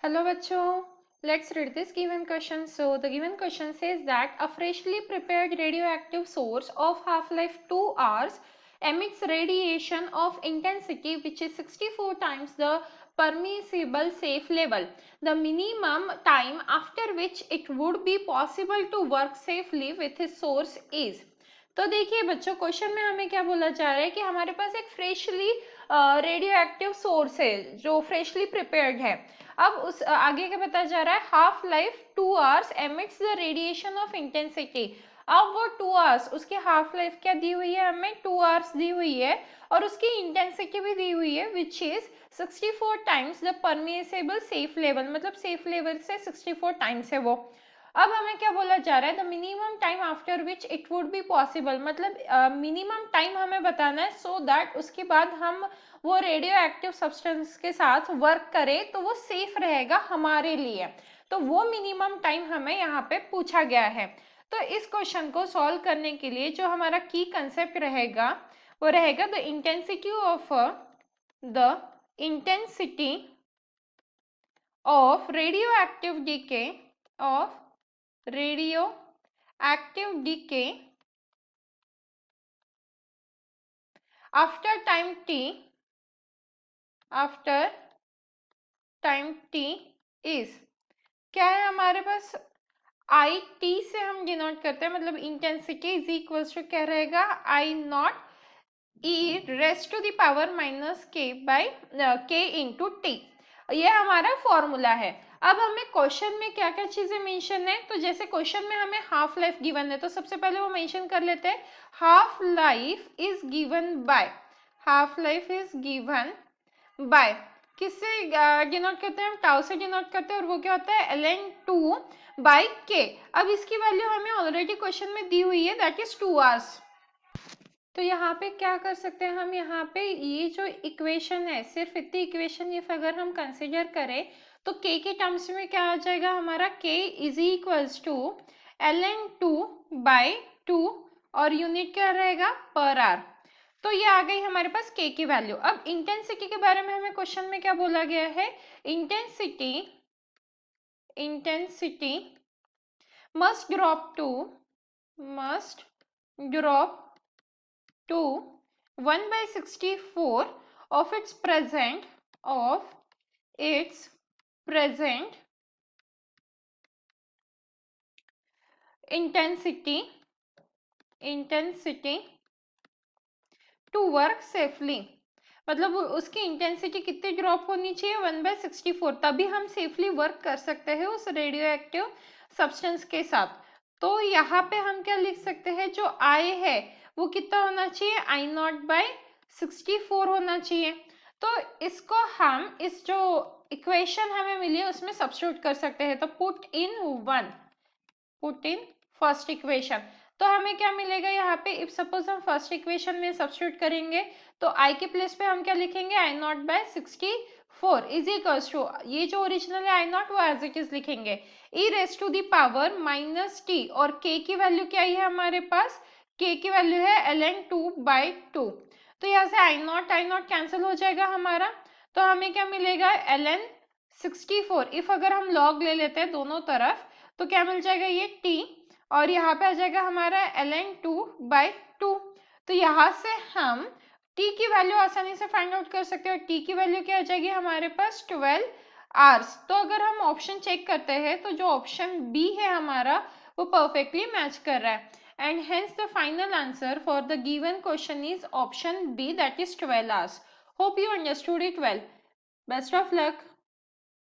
Hello bachcho, let's read this given question. So the given question says that a freshly prepared radioactive source of half-life 2 hours emits radiation of intensity which is 64 times the permissible safe level. The minimum time after which it would be possible to work safely with its source is. तो देखिए बच्चों, question में हमें क्या बोला जा रहा है कि हमारे पास एक फ्रेशली रेडियो एक्टिव सोर्स है जो फ्रेशली प्रिपेयर्ड है। अब उस आगे क्या बताया जा रहा है, half life 2 hours emits the radiation of intensity. अब वो 2 आवर्स, उसकी हाफ लाइफ क्या दी हुई है, हमें 2 आवर्स दी हुई है और उसकी इंटेंसिटी भी दी हुई है which is 64 times the permissible safe level, मतलब सेफ लेवल से 64 टाइम्स है वो। अब हमें क्या बोला जा रहा है, the minimum time after which it would be possible, मतलब मिनिमम टाइम हमें बताना है सो दैट उसके बाद हम वो रेडियो एक्टिव सब्सटेंस के साथ वर्क करें तो वो सेफ रहेगा हमारे लिए। तो वो मिनिमम टाइम हमें यहाँ पे पूछा गया है। तो इस क्वेश्चन को सॉल्व करने के लिए जो हमारा की कंसेप्ट रहेगा वो रहेगा the intensity of radioactive decay after time t is क्या है हमारे पास, आई टी से हम डिनोट करते हैं, मतलब इंटेंसिटी इज इक्वल्स टू क्या रहेगा, I naught e raise to the power minus k by k into t. ये हमारा फॉर्मूला है। अब हमें क्वेश्चन में क्या क्या चीजें मेंशन है, तो जैसे क्वेश्चन में हमें हाफ लाइफ गिवन है तो सबसे पहले वो मेंशन कर लेते हैं, half life is given by किससे डिनोट करते हैं, हम टाउ से डिनोट करते हैं और वो क्या होता है ln2 बाई के। अब इसकी वैल्यू हमें ऑलरेडी क्वेश्चन में दी हुई है दैट इज 2 आवर्स। तो यहाँ पे क्या कर सकते हैं हम, यहाँ पे ये जो इक्वेशन है सिर्फ इतनी इक्वेशन इफ अगर हम कंसिडर करें तो k के टर्म्स में क्या आ जाएगा हमारा, k is equals to ln2 by 2 और यूनिट क्या रहेगा पर आवर। तो ये आ गई हमारे पास k की वैल्यू। अब इंटेंसिटी के बारे में हमें क्वेश्चन में क्या बोला गया है, intensity must drop to 1/64 of its present intensity to work safely, मतलब उसकी इंटेंसिटी कितनी ड्रॉप होनी चाहिए 1/64, तभी हम सेफली वर्क कर सकते हैं उस रेडियो एक्टिव सब्सटेंस के साथ। तो यहाँ पे हम क्या लिख सकते हैं, जो आई है वो कितना होना चाहिए, आई नॉट बाई 64 होना चाहिए। तो इसको हम इस जो इक्वेशन हमें मिली है उसमें सब्स्टिट्यूट कर सकते हैं। तो पुट इन फर्स्ट इक्वेशन, तो हमें क्या मिलेगा यहाँ पे, इफ सपोज हम फर्स्ट इक्वेशन में सब्स्टिट्यूट करेंगे तो आई के प्लेस पे हम क्या लिखेंगे, I naught by 64 is equals to, ये जो ओरिजिनल है आई नॉट वो एज इट इज लिखेंगे, e raise to the power minus t, और के की वैल्यू क्या है हमारे पास, के की वैल्यू है ln2 बाई 2। तो यहाँ से आई नॉट कैंसिल हो जाएगा हमारा, तो हमें क्या मिलेगा ln64, इफ अगर हम लॉग ले लेते हैं दोनों तरफ तो क्या मिल जाएगा ये t, और यहाँ पे आ जाएगा हमारा ln2 बाई 2। तो यहाँ से हम t की वैल्यू आसानी से फाइंड आउट कर सकते हैं, और t की वैल्यू क्या आ जाएगी हमारे पास 12 आवर्स। तो अगर हम ऑप्शन चेक करते हैं तो जो ऑप्शन बी है हमारा वो परफेक्टली मैच कर रहा है, and hence the final answer for the given question is option B that is 12 hours. Hope you understood it well. Best of luck.